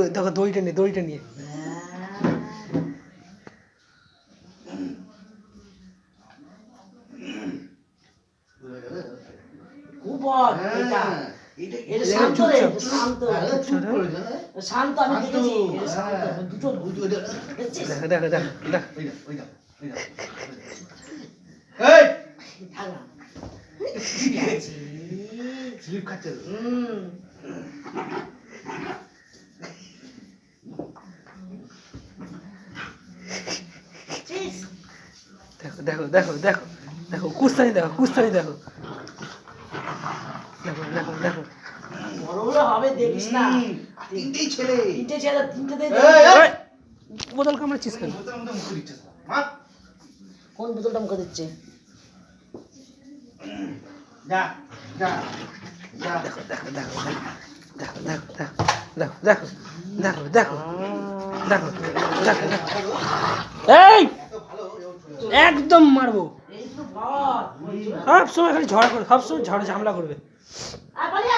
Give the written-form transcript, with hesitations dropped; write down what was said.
দেখো দড়িটা নিয়ে শান্ত আমি দেখেছি দুটো দেখো স্লিপ খাচ্ছে দেখো কুস্তানি দেখো বড়গুলো হবে দেখিস না তিনটেই ছেলে তিনটে বোতল কামড়াচ্ছিস কেন? কোন বোতলটা মুখে দিচ্ছে যা যা দেখো এই একদম মারবো এই তো বাবা সব সময় খালি ঝড় করে সব সময় ঝামেলা করবে